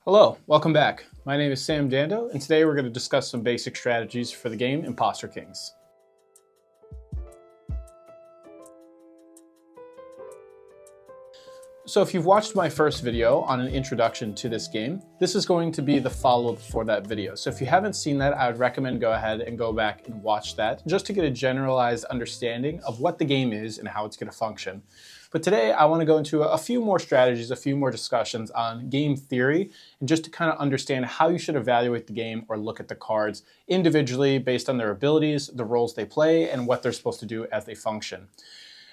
Hello, welcome back. My name is Sam Dando, and today we're going to discuss some basic strategies for the game Imposter Kings. So if you've watched my first video on an introduction to this game, this is going to be the follow-up for that video. So if you haven't seen that, I would recommend go ahead and go back and watch that just to get a generalized understanding of what the game is and how it's going to function. But today I want to go into a few more strategies, a few more discussions on game theory, and just to kind of understand how you should evaluate the game or look at the cards individually based on their abilities, the roles they play, and what they're supposed to do as they function.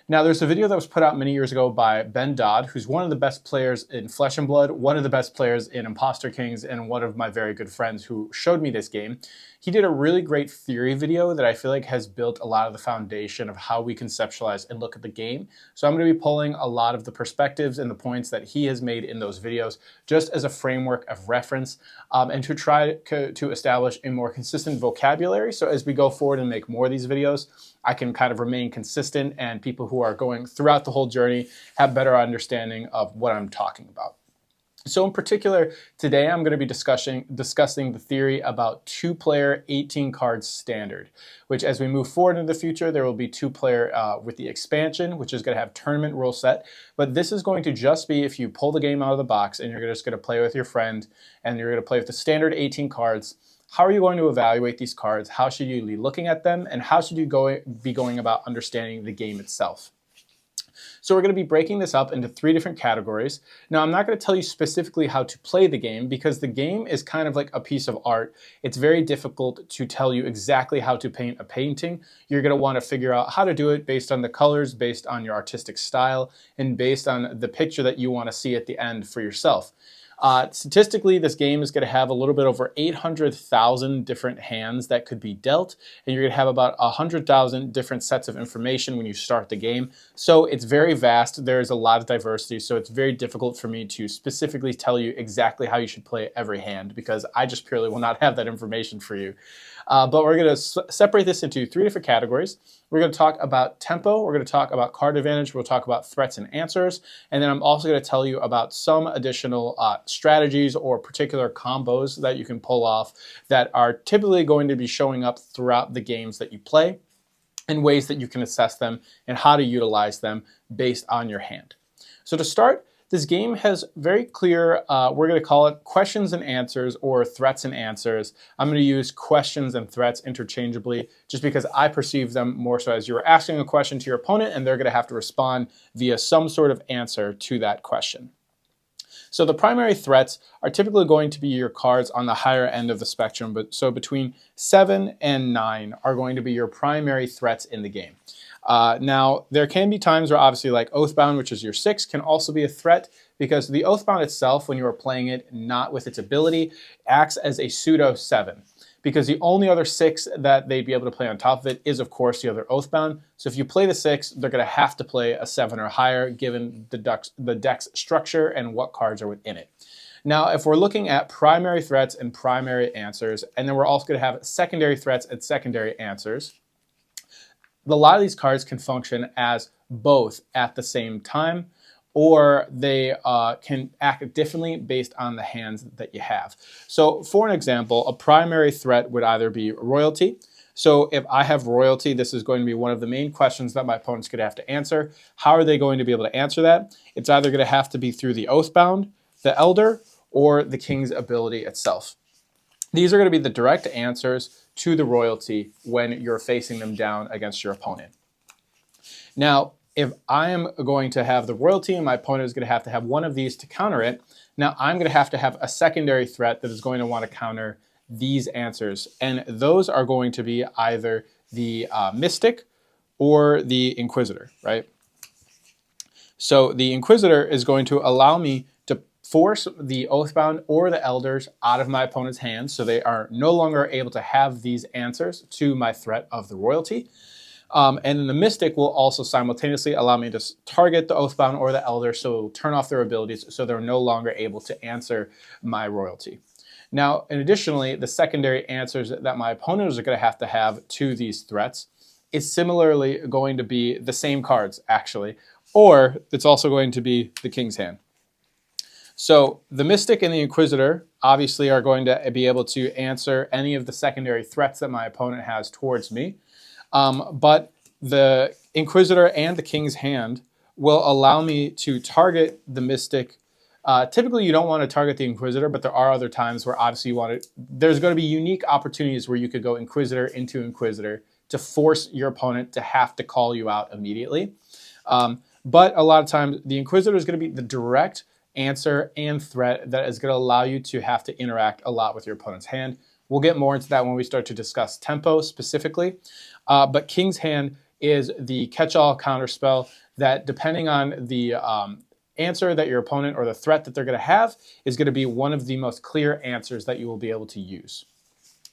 Now, there's a video that was put out many years ago by Dando, who's one of the best players in Flesh and Blood, one of the best players in Imposter Kings, and one of my very good friends who showed me this game. He did a really great theory video that I feel like has built a lot of the foundation of how we conceptualize and look at the game. So I'm going to be pulling a lot of the perspectives and the points that he has made in those videos just as a framework of reference and to try to establish a more consistent vocabulary. So as we go forward and make more of these videos, I can kind of remain consistent and people who are going throughout the whole journey have better understanding of what I'm talking about. So in particular, today I'm going to be discussing the theory about two-player 18 cards standard, which as we move forward into the future, there will be two-player with the expansion, which is going to have tournament rule set. But this is going to just be if you pull the game out of the box and you're just going to play with your friend and you're going to play with the standard 18 cards. How are you going to evaluate these cards? How should you be looking at them? And how should you be going about understanding the game itself? So we're going to be breaking this up into three different categories. Now, I'm not going to tell you specifically how to play the game because the game is kind of like a piece of art. It's very difficult to tell you exactly how to paint a painting. You're going to want to figure out how to do it based on the colors, based on your artistic style, and based on the picture that you want to see at the end for yourself. Statistically, this game is going to have a little bit over 800,000 different hands that could be dealt, and you're going to have about 100,000 different sets of information when you start the game. So it's very vast. There's a lot of diversity, so it's very difficult for me to specifically tell you exactly how you should play every hand because I just purely will not have that information for you. But we're going to separate this into three different categories. We're going to talk about tempo, we're going to talk about card advantage, we'll talk about threats and answers, and then I'm also going to tell you about some additional strategies or particular combos that you can pull off that are typically going to be showing up throughout the games that you play and ways that you can assess them and how to utilize them based on your hand. So to start, this game has very clear, we're going to call it questions and answers or threats and answers. I'm going to use questions and threats interchangeably just because I perceive them more so as you're asking a question to your opponent and they're going to have to respond via some sort of answer to that question. So the primary threats are typically going to be your cards on the higher end of the spectrum, but so between 7 and 9 are going to be your primary threats in the game. Now, there can be times where obviously like Oathbound, which is your 6, can also be a threat because the Oathbound itself, when you are playing it not with its ability, acts as a pseudo 7. Because the only other 6 that they'd be able to play on top of it is, of course, the other Oathbound. So if you play the 6, they're going to have to play a 7 or higher given the deck's structure and what cards are within it. Now, if we're looking at primary threats and primary answers, and then we're also going to have secondary threats and secondary answers, a lot of these cards can function as both at the same time, or they can act differently based on the hands that you have. So for an example, a primary threat would either be royalty. So if I have royalty, this is going to be one of the main questions that my opponent's going to have to answer. How are they going to be able to answer that? It's either going to have to be through the Oathbound, the Elder, or the King's ability itself. These are going to be the direct answers to the royalty when you're facing them down against your opponent. Now, if I am going to have the royalty and my opponent is going to have one of these to counter it, now I'm going to have a secondary threat that is going to want to counter these answers. And those are going to be either the Mystic or the Inquisitor, right? So the Inquisitor is going to allow me to force the Oathbound or the Elders out of my opponent's hands so they are no longer able to have these answers to my threat of the royalty. And then the Mystic will also simultaneously allow me to target the Oathbound or the Elder so it will turn off their abilities so they're no longer able to answer my royalty. Now, and additionally, the secondary answers that my opponents are going to have to these threats is similarly going to be the same cards, actually, or it's also going to be the King's Hand. So the Mystic and the Inquisitor obviously are going to be able to answer any of the secondary threats that my opponent has towards me. But the Inquisitor and the King's Hand will allow me to target the Mystic. Typically, you don't want to target the Inquisitor, but there are other times where obviously you want to. There's going to be unique opportunities where you could go Inquisitor into Inquisitor to force your opponent to have to call you out immediately. But a lot of times, the Inquisitor is going to be the direct answer and threat that is going to allow you to have to interact a lot with your opponent's hand. We'll get more into that when we start to discuss tempo specifically. But King's Hand is the catch-all counterspell that, depending on the answer that your opponent or the threat that they're going to have, is going to be one of the most clear answers that you will be able to use.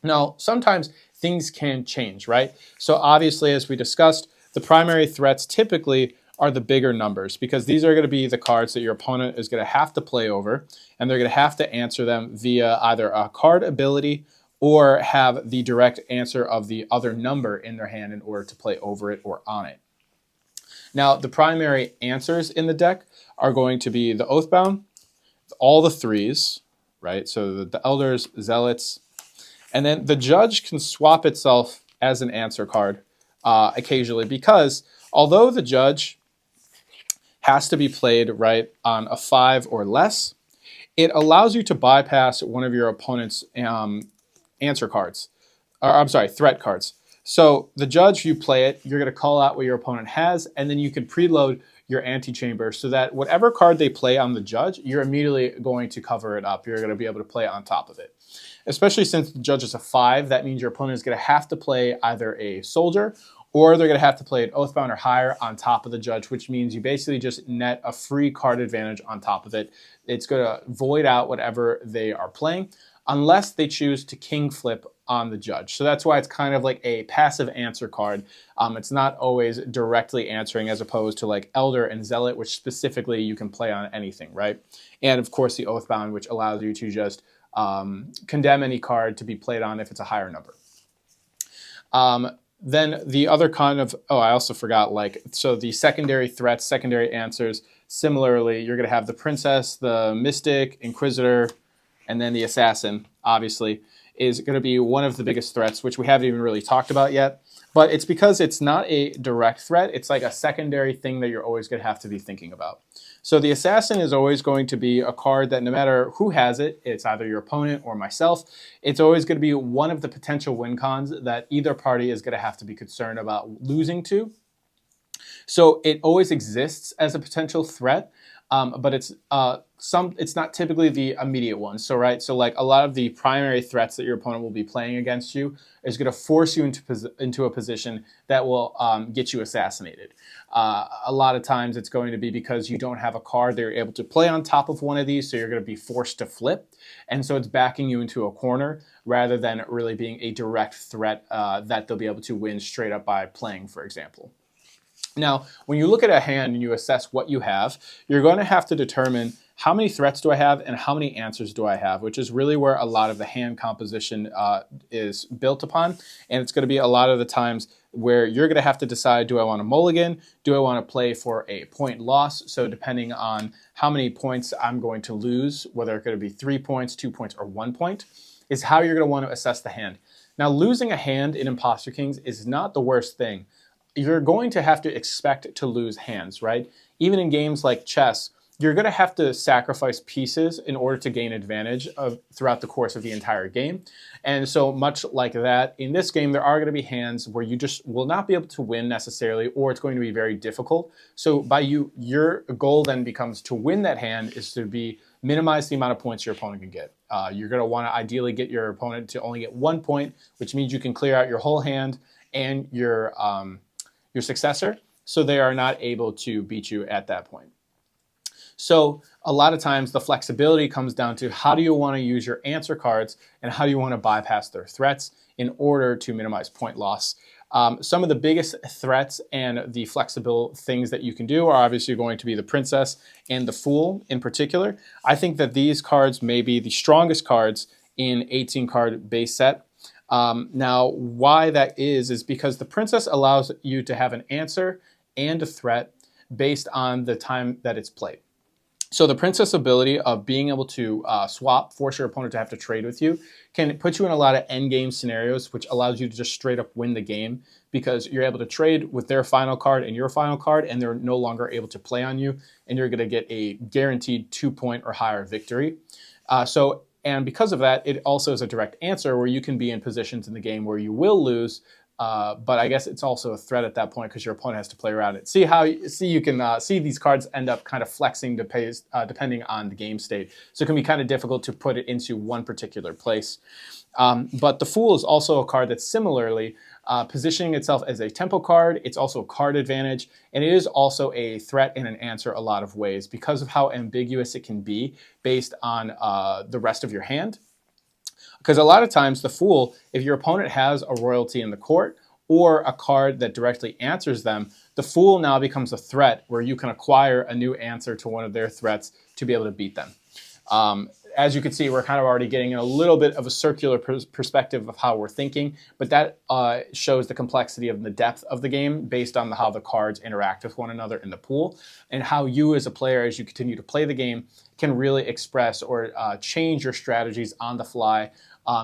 Now, sometimes things can change, right? So obviously, as we discussed, the primary threats typically are the bigger numbers, because these are going to be the cards that your opponent is going to have to play over, and they're going to have to answer them via either a card ability or have the direct answer of the other number in their hand in order to play over it or on it. Now, the primary answers in the deck are going to be the Oathbound, all the threes, right? So the Elders, Zealots, and then the Judge can swap itself as an answer card occasionally, because although the Judge has to be played right on a 5 or less, it allows you to bypass one of your opponent's answer cards, or I'm sorry, threat cards. So the Judge, you play it, you're going to call out what your opponent has, and then you can preload your antechamber so that whatever card they play on the Judge, you're immediately going to cover it up. You're going to be able to play it on top of it. Especially since the Judge is a 5, that means your opponent is going to have to play either a Soldier, or they're going to have to play an Oathbound or higher on top of the Judge, which means you basically just net a free card advantage on top of it. It's going to void out whatever they are playing, unless they choose to king flip on the Judge. So that's why it's kind of like a passive answer card. It's not always directly answering, as opposed to like Elder and Zealot, which specifically you can play on anything, right? And of course the Oathbound, which allows you to just condemn any card to be played on if it's a higher number. Then the other kind of, I also forgot, so the secondary threats, secondary answers, similarly, you're going to have the Princess, the Mystic, Inquisitor, and then the Assassin, obviously, is going to be one of the biggest threats, which we haven't even really talked about yet. But it's because it's not a direct threat. It's like a secondary thing that you're always going to have to be thinking about. So the Assassin is always going to be a card that no matter who has it, it's either your opponent or myself, it's always going to be one of the potential win cons that either party is going to have to be concerned about losing to. So it always exists as a potential threat, but it's not typically the immediate one. So like a lot of the primary threats that your opponent will be playing against you is going to force you into a position that will get you assassinated. A lot of times it's going to be because you don't have a card they're able to play on top of one of these, so you're going to be forced to flip. And so it's backing you into a corner rather than really being a direct threat that they'll be able to win straight up by playing, for example. Now, when you look at a hand and you assess what you have, you're going to have to determine how many threats do I have and how many answers do I have, which is really where a lot of the hand composition is built upon. And it's going to be a lot of the times where you're going to have to decide, do I want to mulligan? Do I want to play for a point loss? So depending on how many points I'm going to lose, whether it's going to be 3 points, 2 points, or 1 point, is how you're going to want to assess the hand. Now, losing a hand in Imposter Kings is not the worst thing. You're going to have to expect to lose hands, right? Even in games like chess, you're going to have to sacrifice pieces in order to gain advantage throughout the course of the entire game. And so much like that, in this game, there are going to be hands where you just will not be able to win necessarily, or it's going to be very difficult. So your goal then becomes to win that hand is to minimize the amount of points your opponent can get. You're going to want to ideally get your opponent to only get 1 point, which means you can clear out your whole hand and your successor, so they are not able to beat you at that point. So a lot of times the flexibility comes down to how do you want to use your answer cards and how do you want to bypass their threats in order to minimize point loss. Some of the biggest threats and the flexible things that you can do are obviously going to be the Princess and the Fool in particular. I think that these cards may be the strongest cards in 18-card base set. Now, why that is because the Princess allows you to have an answer and a threat based on the time that it's played. So the princess ability of being able to swap, force your opponent to have to trade with you, can put you in a lot of end game scenarios, which allows you to just straight up win the game because you're able to trade with their final card and your final card, and they're no longer able to play on you, and you're going to get a guaranteed 2-point or higher victory. And because of that, it also is a direct answer where you can be in positions in the game where you will lose, but I guess it's also a threat at that point because your opponent has to play around it. You can see these cards end up kind of flexing depending on the game state. So it can be kind of difficult to put it into one particular place. But the Fool is also a card that's similarly positioning itself as a tempo card. It's also a card advantage, and it is also a threat and an answer a lot of ways because of how ambiguous it can be based on the rest of your hand. Because a lot of times the Fool, if your opponent has a royalty in the court or a card that directly answers them, the Fool now becomes a threat where you can acquire a new answer to one of their threats to be able to beat them. As you can see, we're kind of already getting a little bit of a circular perspective of how we're thinking, but that shows the complexity of the depth of the game based on how the cards interact with one another in the pool, and how you as a player, as you continue to play the game, can really express or change your strategies on the fly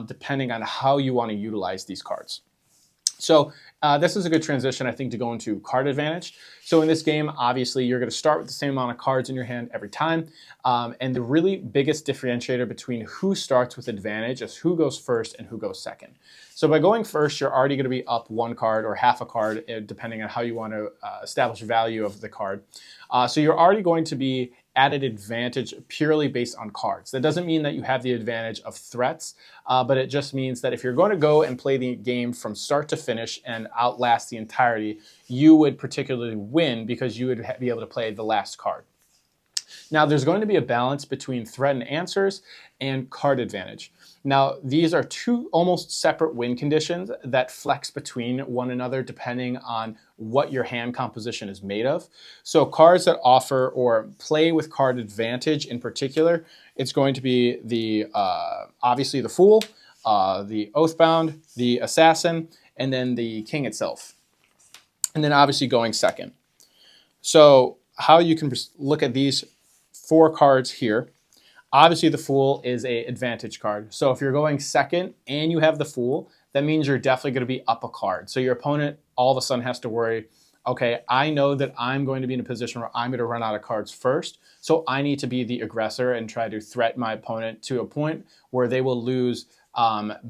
depending on how you want to utilize these cards. So this is a good transition, I think, to go into card advantage. So in this game, obviously, you're going to start with the same amount of cards in your hand every time. And the really biggest differentiator between who starts with advantage is who goes first and who goes second. So by going first, you're already going to be up one card or half a card, depending on how you want to establish value of the card. So you're already going to be at an advantage purely based on cards. That doesn't mean that you have the advantage of threats, but it just means that if you're going to go and play the game from start to finish and outlast the entirety, you would particularly win because you would be able to play the last card. Now, there's going to be a balance between threat and answers and card advantage. Now, these are two almost separate win conditions that flex between one another depending on what your hand composition is made of. So cards that offer or play with card advantage in particular, it's going to be the obviously the Fool, the Oathbound, the Assassin, and then the King itself. And then obviously going second. So how you can look at these 4 cards here. Obviously, the Fool is an advantage card. So if you're going second and you have the Fool, that means you're definitely going to be up a card. So your opponent all of a sudden has to worry, okay, I know that I'm going to be in a position where I'm going to run out of cards first, so I need to be the aggressor and try to threaten my opponent to a point where they will lose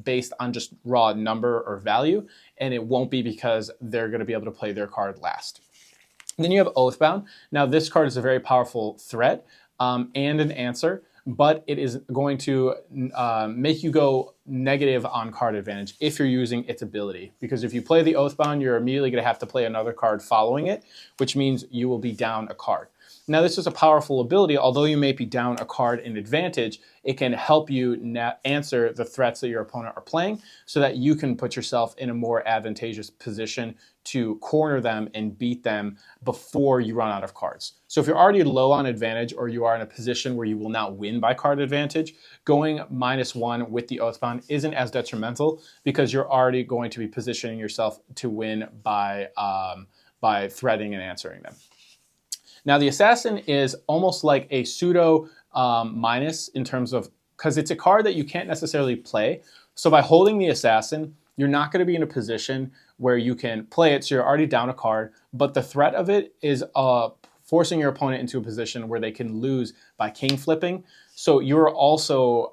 based on just raw number or value, and it won't be because they're going to be able to play their card last. And then you have Oathbound. Now, this card is a very powerful threat and an answer, but it is going to make you go negative on card advantage if you're using its ability. Because if you play the Oathbound, you're immediately going to have to play another card following it, which means you will be down a card. Now, this is a powerful ability. Although you may be down a card in advantage, it can help you answer the threats that your opponent are playing so that you can put yourself in a more advantageous position to corner them and beat them before you run out of cards. So if you're already low on advantage or you are in a position where you will not win by card advantage, going -1 with the Oathbound isn't as detrimental because you're already going to be positioning yourself to win by threatening and answering them. Now, the Assassin is almost like a pseudo minus in terms of, because it's a card that you can't necessarily play. So by holding the Assassin, you're not going to be in a position where you can play it, so you're already down a card, but the threat of it is forcing your opponent into a position where they can lose by king flipping. So you're also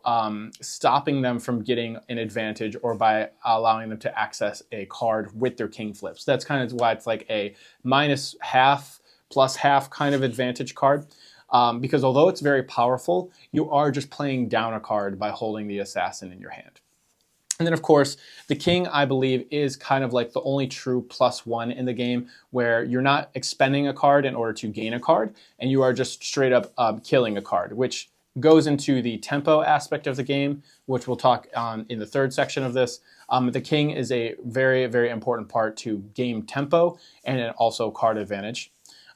stopping them from getting an advantage or by allowing them to access a card with their king flips. That's kind of why it's like a -1/2 +1/2 kind of advantage card. Because although it's very powerful, you are just playing down a card by holding the Assassin in your hand. And then, of course, the King, I believe, is kind of like the only true +1 in the game where you're not expending a card in order to gain a card, and you are just straight up killing a card, which goes into the tempo aspect of the game, which we'll talk on in the 3rd section of this. The King is a very, very important part to game tempo and also card advantage.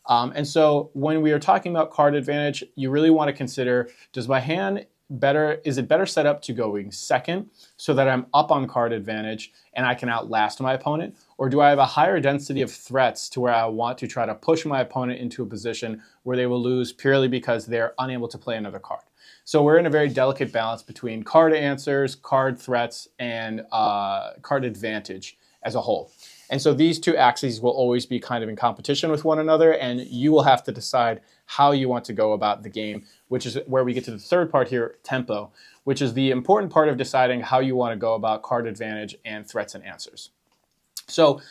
And so when we are talking about card advantage, you really want to consider, does my hand is it better set up to going second so that I'm up on card advantage and I can outlast my opponent? Or do I have a higher density of threats to where I want to try to push my opponent into a position where they will lose purely because they're unable to play another card? So we're in a very delicate balance between card answers, card threats, and card advantage as a whole. And so these two axes will always be kind of in competition with one another, and you will have to decide how you want to go about the game, which is where we get to the third part here, tempo, which is the important part of deciding how you want to go about card advantage and threats and answers. So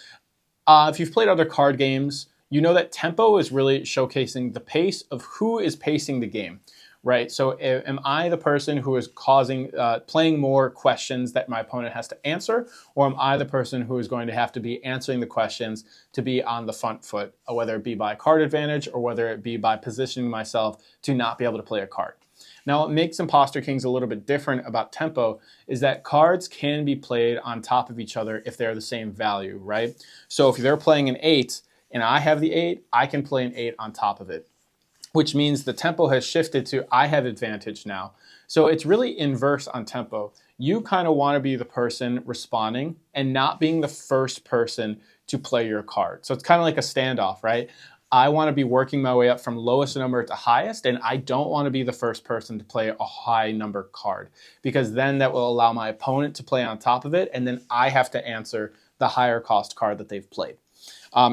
if you've played other card games, you know that tempo is really showcasing the pace of who is pacing the game, right? So am I the person who is playing more questions that my opponent has to answer, or am I the person who is going to have to be answering the questions to be on the front foot, whether it be by card advantage or whether it be by positioning myself to not be able to play a card? Now, what makes Imposter Kings a little bit different about tempo is that cards can be played on top of each other if they're the same value, right? So if they're playing an 8 and I have the 8, I can play an 8 on top of it, which means the tempo has shifted to I have advantage now. So it's really inverse on tempo. You kind of want to be the person responding and not being the first person to play your card. So it's kind of like a standoff, right? I want to be working my way up from lowest number to highest, and I don't want to be the first person to play a high number card, because then that will allow my opponent to play on top of it, and then I have to answer the higher cost card that they've played.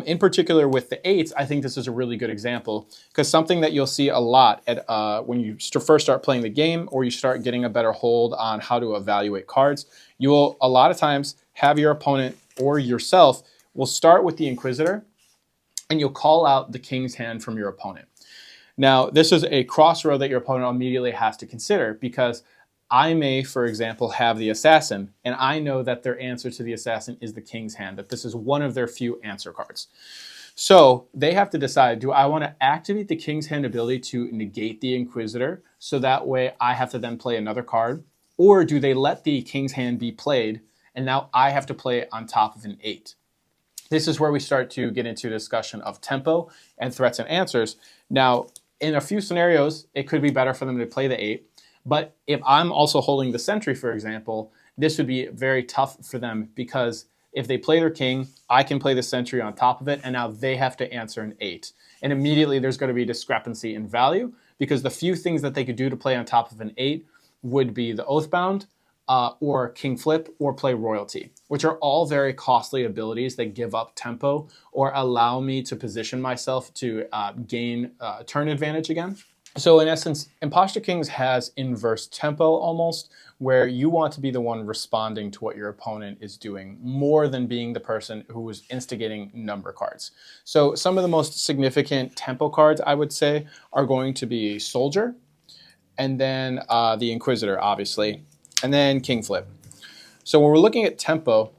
In particular with the 8s, I think this is a really good example, because something that you'll see a lot at when you first start playing the game, or you start getting a better hold on how to evaluate cards, you will a lot of times have your opponent or yourself will start with the Inquisitor, and you'll call out the King's hand from your opponent. Now, this is a crossroad that your opponent immediately has to consider, because I may, for example, have the Assassin, and I know that their answer to the Assassin is the King's hand, that this is one of their few answer cards. So they have to decide, do I want to activate the King's hand ability to negate the Inquisitor, so that way I have to then play another card, or do they let the King's hand be played, and now I have to play it on top of an 8? This is where we start to get into a discussion of tempo and threats and answers. Now, in a few scenarios, it could be better for them to play the 8. But if I'm also holding the sentry, for example, this would be very tough for them, because if they play their king, I can play the sentry on top of it, and now they have to answer an 8. And immediately there's going to be discrepancy in value, because the few things that they could do to play on top of an 8 would be the Oathbound, or King Flip, or play Royalty, which are all very costly abilities that give up tempo or allow me to position myself to gain turn advantage again. So in essence, Imposter Kings has inverse tempo almost, where you want to be the one responding to what your opponent is doing more than being the person who is instigating number cards. So some of the most significant tempo cards, I would say, are going to be Soldier, and then the Inquisitor, obviously, and then King Flip. So when we're looking at tempo,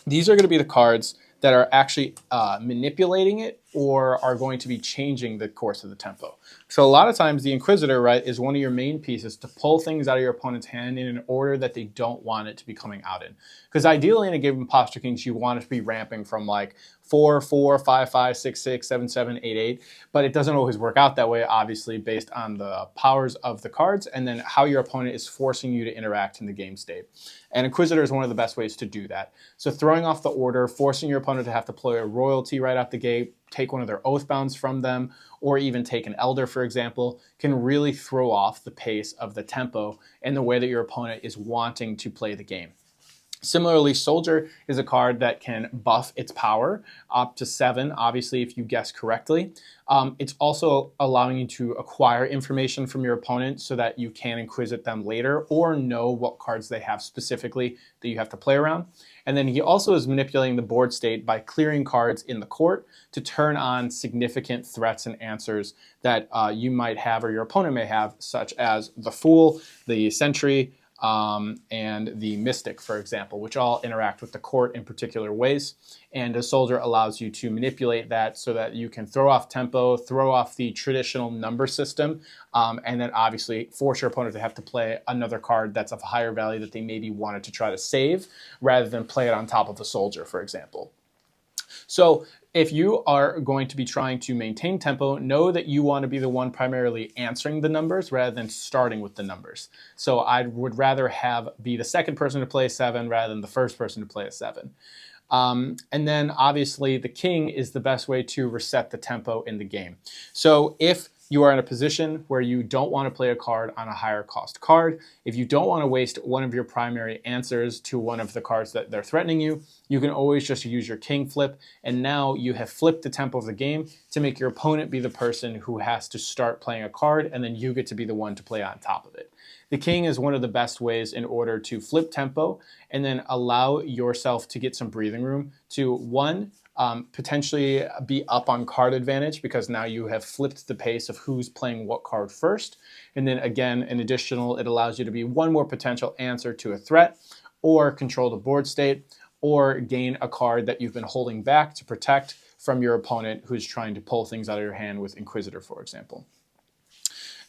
these are going to be the cards that are actually manipulating it or are going to be changing the course of the tempo. So a lot of times the Inquisitor, right, is one of your main pieces to pull things out of your opponent's hand in an order that they don't want it to be coming out in. Because ideally in a game of Imposter Kings, you want it to be ramping from like 4, 4, 5, 5, 6, 6, 7, 7, 8, 8. But it doesn't always work out that way, obviously, based on the powers of the cards and then how your opponent is forcing you to interact in the game state. And Inquisitor is one of the best ways to do that. So throwing off the order, forcing your opponent to have to play a Royalty right out the gate, take one of their Oathbounds from them, or even take an Elder, for example, can really throw off the pace of the tempo and the way that your opponent is wanting to play the game. Similarly, Soldier is a card that can buff its power up to 7, obviously, if you guess correctly. It's also allowing you to acquire information from your opponent so that you can inquisit them later or know what cards they have specifically that you have to play around. And then he also is manipulating the board state by clearing cards in the court to turn on significant threats and answers that you might have or your opponent may have, such as the Fool, the Sentry, and the Mystic, for example, which all interact with the court in particular ways. And a Soldier allows you to manipulate that so that you can throw off tempo, throw off the traditional number system, and then obviously force your opponent to have to play another card that's of higher value that they maybe wanted to try to save, rather than play it on top of a Soldier, for example. So If you are going to be trying to maintain tempo, know that you want to be the one primarily answering the numbers rather than starting with the numbers. So I would rather be the second person to play a 7 rather than the first person to play a 7. And then obviously the king is the best way to reset the tempo in the game. So if you are in a position where you don't want to play a card on a higher cost card, if you don't want to waste one of your primary answers to one of the cards that they're threatening you, you can always just use your king flip, and now you have flipped the tempo of the game to make your opponent be the person who has to start playing a card, and then you get to be the one to play on top of it. The king is one of the best ways in order to flip tempo and then allow yourself to get some breathing room to, one, potentially be up on card advantage because now you have flipped the pace of who's playing what card first. And then again, an additional, it allows you to be one more potential answer to a threat, or control the board state, or gain a card that you've been holding back to protect from your opponent who's trying to pull things out of your hand with Inquisitor, for example.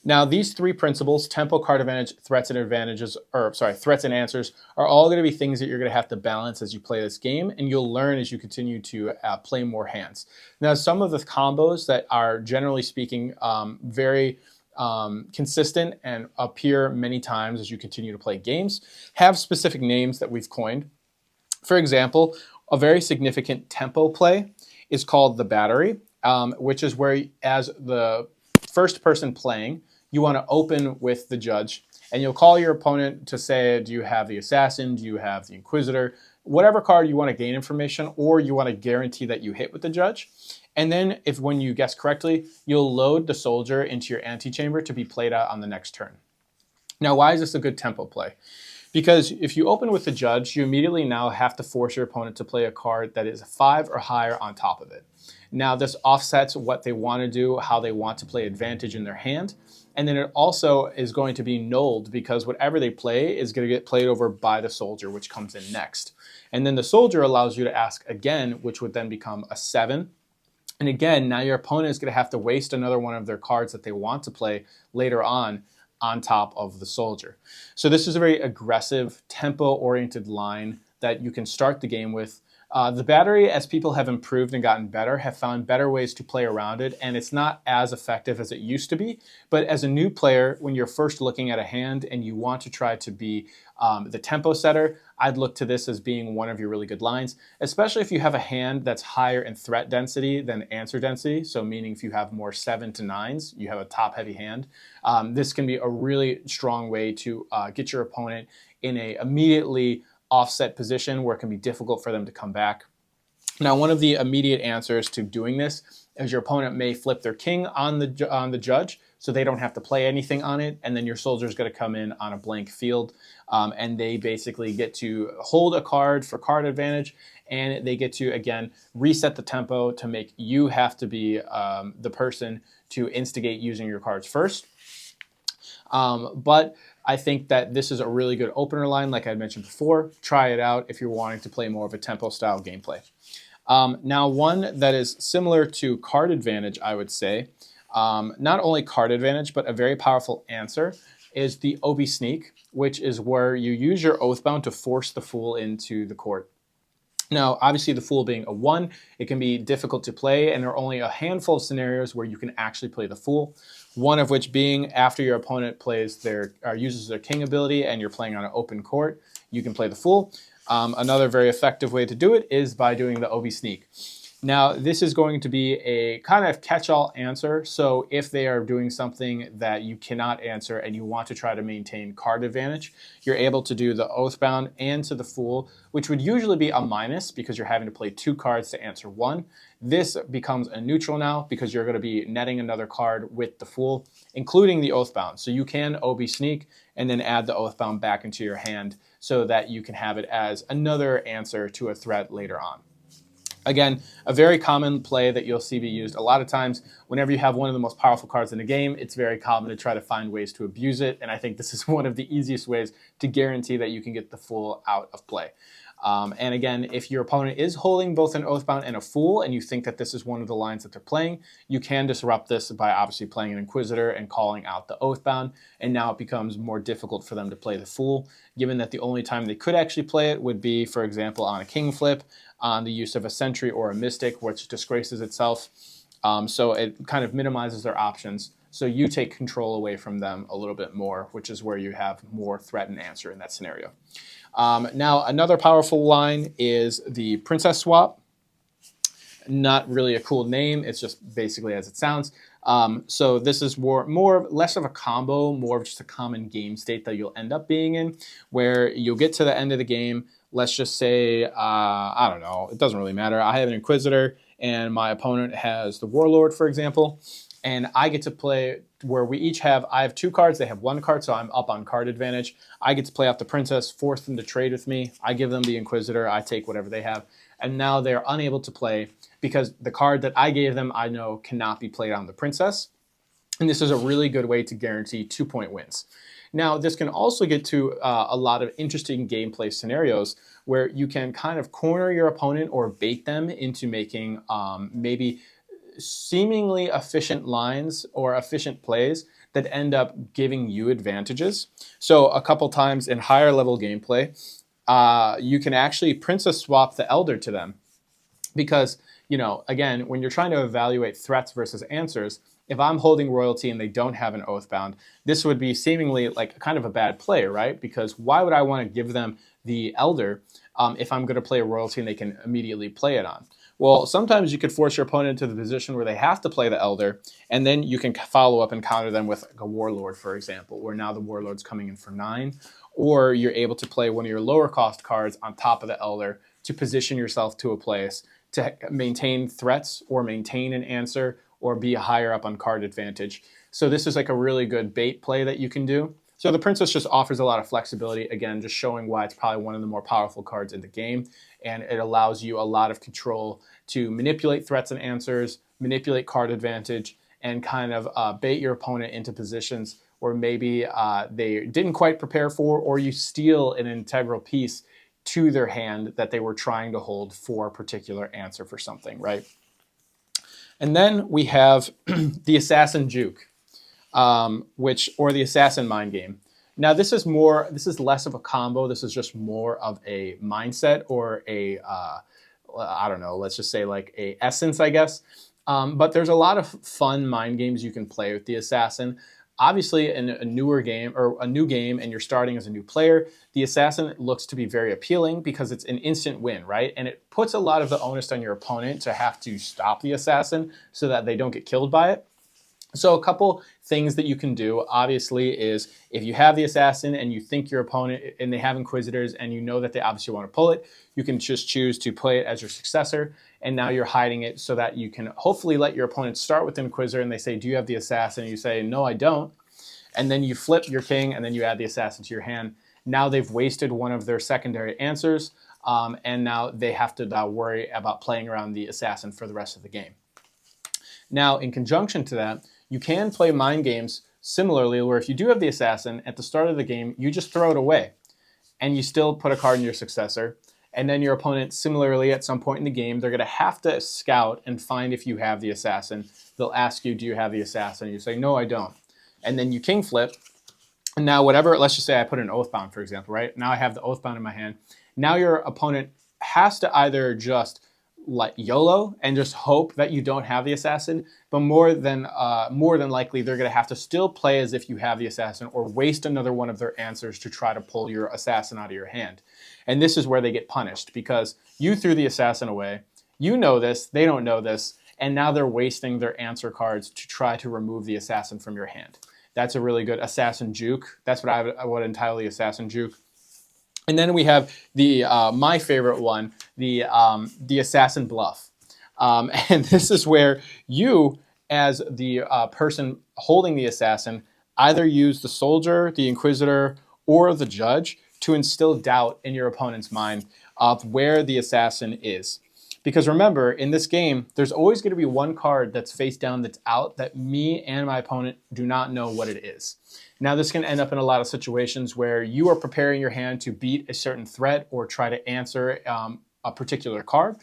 Now, these three principles, tempo, card advantage, threats and answers, are all going to be things that you're going to have to balance as you play this game, and you'll learn as you continue to play more hands. Now, some of the combos that are, generally speaking, very consistent and appear many times as you continue to play games have specific names that we've coined. For example, a very significant tempo play is called the battery, which is where, as the first person playing, you want to open with the judge, and you'll call your opponent to say, do you have the assassin, do you have the inquisitor, whatever card you want to gain information, or you want to guarantee that you hit with the judge. And then when you guess correctly, you'll load the soldier into your antechamber to be played out on the next turn. Now, why is this a good tempo play? Because if you open with the judge, you immediately now have to force your opponent to play a card that is a 5 or higher on top of it. Now, this offsets what they want to do, how they want to play advantage in their hand. And then it also is going to be nulled because whatever they play is going to get played over by the soldier, which comes in next. And then the soldier allows you to ask again, which would then become a 7. And again, now your opponent is going to have to waste another one of their cards that they want to play later on top of the soldier. So this is a very aggressive, tempo-oriented line that you can start the game with. The battery, as people have improved and gotten better, have found better ways to play around it, and it's not as effective as it used to be. But as a new player, when you're first looking at a hand and you want to try to be the tempo setter, I'd look to this as being one of your really good lines, especially if you have a hand that's higher in threat density than answer density. So meaning if you have more 7 to 9s, you have a top-heavy hand. This can be a really strong way to get your opponent in a immediately offset position where it can be difficult for them to come back. Now, one of the immediate answers to doing this is your opponent may flip their king on the judge, so they don't have to play anything on it, and then your soldier is going to come in on a blank field, and they basically get to hold a card for card advantage, and they get to, again, reset the tempo to make you have to be the person to instigate using your cards first. But I think that this is a really good opener line, like I mentioned before. Try it out if you're wanting to play more of a tempo-style gameplay. Now, one that is similar to card advantage, I would say, not only card advantage, but a very powerful answer, is the OB sneak, which is where you use your Oathbound to force the fool into the court. Now, obviously, the fool being a 1, it can be difficult to play, and there are only a handful of scenarios where you can actually play the fool. One of which being after your opponent plays uses their king ability and you're playing on an open court, you can play the fool. Another very effective way to do it is by doing the OB sneak. Now, this is going to be a kind of catch-all answer. So if they are doing something that you cannot answer and you want to try to maintain card advantage, you're able to do the Oathbound and to the Fool, which would usually be a minus because you're having to play 2 cards to answer 1. This becomes a neutral now because you're going to be netting another card with the Fool, including the Oathbound. So you can OB sneak and then add the Oathbound back into your hand so that you can have it as another answer to a threat later on. Again, a very common play that you'll see be used a lot of times. Whenever you have one of the most powerful cards in the game, it's very common to try to find ways to abuse it, and I think this is one of the easiest ways to guarantee that you can get the Fool out of play. And again, if your opponent is holding both an Oathbound and a Fool, and you think that this is one of the lines that they're playing, you can disrupt this by obviously playing an Inquisitor and calling out the Oathbound, and now it becomes more difficult for them to play the Fool, given that the only time they could actually play it would be, for example, on a King flip, on the use of a Sentry or a Mystic, which disgraces itself. So it kind of minimizes their options. So you take control away from them a little bit more, which is where you have more threat and answer in that scenario. Now, another powerful line is the Princess Swap. Not really a cool name. It's just basically as it sounds. So this is less of a combo, more of just a common game state that you'll end up being in, where you'll get to the end of the game. Let's just say, I don't know, it doesn't really matter. I have an Inquisitor and my opponent has the Warlord, for example, and I get to play where I have 2 cards, they have 1 card, so I'm up on card advantage. I get to play off the Princess, force them to trade with me. I give them the Inquisitor, I take whatever they have, and now they're unable to play because the card that I gave them I know cannot be played on the Princess. And this is a really good way to guarantee 2-point wins. Now, this can also get to a lot of interesting gameplay scenarios where you can kind of corner your opponent or bait them into making maybe seemingly efficient lines or efficient plays that end up giving you advantages. So a couple times in higher level gameplay, you can actually Princess Swap the Elder to them. Because, you know, again, when you're trying to evaluate threats versus answers, if I'm holding royalty and they don't have an Oathbound, this would be seemingly like kind of a bad play, right? Because why would I want to give them the Elder if I'm going to play a royalty and they can immediately play it on? Well, sometimes you could force your opponent into the position where they have to play the Elder, and then you can follow up and counter them with a Warlord, for example, where now the Warlord's coming in for 9, or you're able to play one of your lower cost cards on top of the Elder to position yourself to a place to maintain threats or maintain an answer or be higher up on card advantage. So this is like a really good bait play that you can do. So the Princess just offers a lot of flexibility, again, just showing why it's probably one of the more powerful cards in the game, and it allows you a lot of control to manipulate threats and answers, manipulate card advantage, and kind of bait your opponent into positions where maybe they didn't quite prepare for, or you steal an integral piece to their hand that they were trying to hold for a particular answer for something, right? And then we have the Assassin Juke, or the Assassin Mind Game. Now this is less of a combo. This is just more of a mindset or a, I don't know, let's just say like a essence, I guess. But there's a lot of fun mind games you can play with the Assassin. Obviously, in a newer game or a new game and you're starting as a new player, the Assassin looks to be very appealing because it's an instant win, right? And it puts a lot of the onus on your opponent to have to stop the Assassin so that they don't get killed by it. So a couple things that you can do, obviously, is if you have the Assassin and you think your opponent, and they have Inquisitors, and you know that they obviously want to pull it, you can just choose to play it as your successor, and now you're hiding it so that you can hopefully let your opponent start with the Inquisitor, and they say, do you have the Assassin? And you say, no, I don't. And then you flip your king, and then you add the Assassin to your hand. Now they've wasted one of their secondary answers, and now they have to worry about playing around the Assassin for the rest of the game. Now, in conjunction to that, you can play mind games similarly, where if you do have the Assassin, at the start of the game, you just throw it away, and you still put a card in your successor, and then your opponent, similarly, at some point in the game, they're going to have to scout and find if you have the Assassin. They'll ask you, do you have the Assassin? You say, no, I don't. And then you king flip, and now whatever, let's just say I put an Oathbound, for example, right? Now I have the Oathbound in my hand. Now your opponent has to either just like YOLO and just hope that you don't have the Assassin, but more than likely they're going to have to still play as if you have the Assassin or waste another one of their answers to try to pull your Assassin out of your hand. And this is where they get punished because you threw the Assassin away. You know this, they don't know this, and now they're wasting their answer cards to try to remove the Assassin from your hand. That's a really good Assassin Juke. That's what I would entitle the Assassin Juke. And then we have the my favorite one, the Assassin Bluff. And this is where you, as the person holding the Assassin, either use the Soldier, the Inquisitor, or the Judge to instill doubt in your opponent's mind of where the Assassin is. Because remember, in this game, there's always going to be one card that's face down that's out that me and my opponent do not know what it is. Now, this can end up in a lot of situations where you are preparing your hand to beat a certain threat or try to answer a particular card,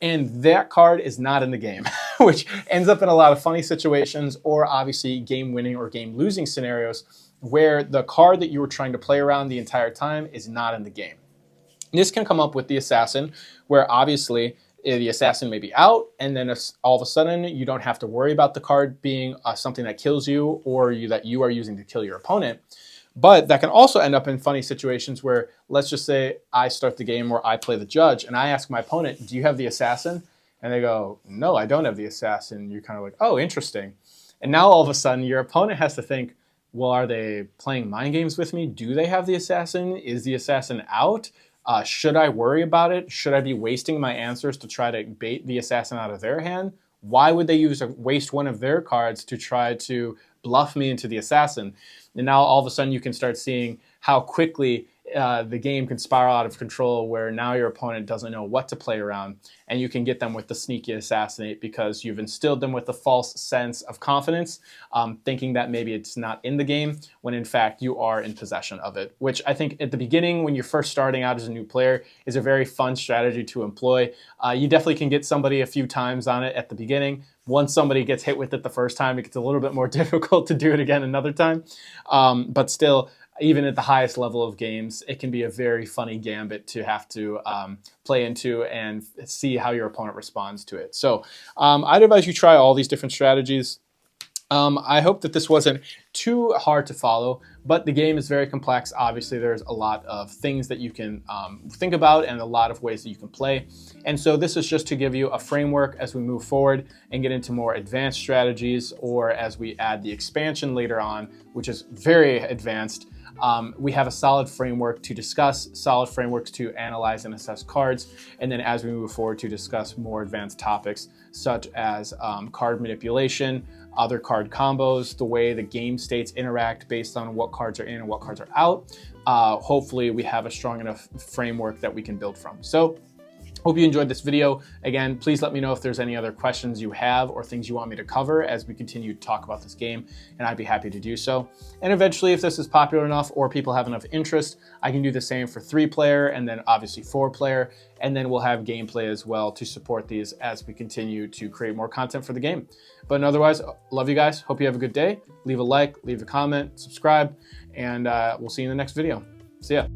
and that card is not in the game, which ends up in a lot of funny situations or obviously game-winning or game-losing scenarios where the card that you were trying to play around the entire time is not in the game. This can come up with the assassin, where obviously the assassin may be out, and then all of a sudden you don't have to worry about the card being something that kills you or that you are using to kill your opponent. But that can also end up in funny situations where, let's just say I start the game where I play the judge and I ask my opponent, do you have the assassin? And they go, no, I don't have the assassin. You're kind of like, oh, interesting. And now all of a sudden your opponent has to think, well, are they playing mind games with me? Do they have the assassin? Is the assassin out? Should I worry about it? Should I be wasting my answers to try to bait the assassin out of their hand? Why would they waste one of their cards to try to bluff me into the assassin? And now all of a sudden you can start seeing how quickly the game can spiral out of control, where now your opponent doesn't know what to play around, and you can get them with the sneaky assassinate because you've instilled them with a false sense of confidence, thinking that maybe it's not in the game when in fact you are in possession of it, which I think at the beginning when you're first starting out as a new player is a very fun strategy to employ. You definitely can get somebody a few times on it at the beginning. Once somebody gets hit with it the first time, it gets a little bit more difficult to do it again another time, but still, even at the highest level of games, it can be a very funny gambit to have to play into and see how your opponent responds to it. So I'd advise you try all these different strategies. I hope that this wasn't too hard to follow, but the game is very complex. Obviously, there's a lot of things that you can think about and a lot of ways that you can play. And so this is just to give you a framework as we move forward and get into more advanced strategies, or as we add the expansion later on, which is very advanced. We have a solid framework to discuss, solid frameworks to analyze and assess cards, and then as we move forward to discuss more advanced topics such as card manipulation, other card combos, the way the game states interact based on what cards are in and what cards are out. Hopefully we have a strong enough framework that we can build from. So hope you enjoyed this video. Again, please let me know if there's any other questions you have or things you want me to cover as we continue to talk about this game, and I'd be happy to do so. And eventually, if this is popular enough or people have enough interest, I can do the same for 3-player and then obviously 4-player, and then we'll have gameplay as well to support these as we continue to create more content for the game. But otherwise, love you guys. Hope you have a good day. Leave a like, leave a comment, subscribe, and we'll see you in the next video. See ya.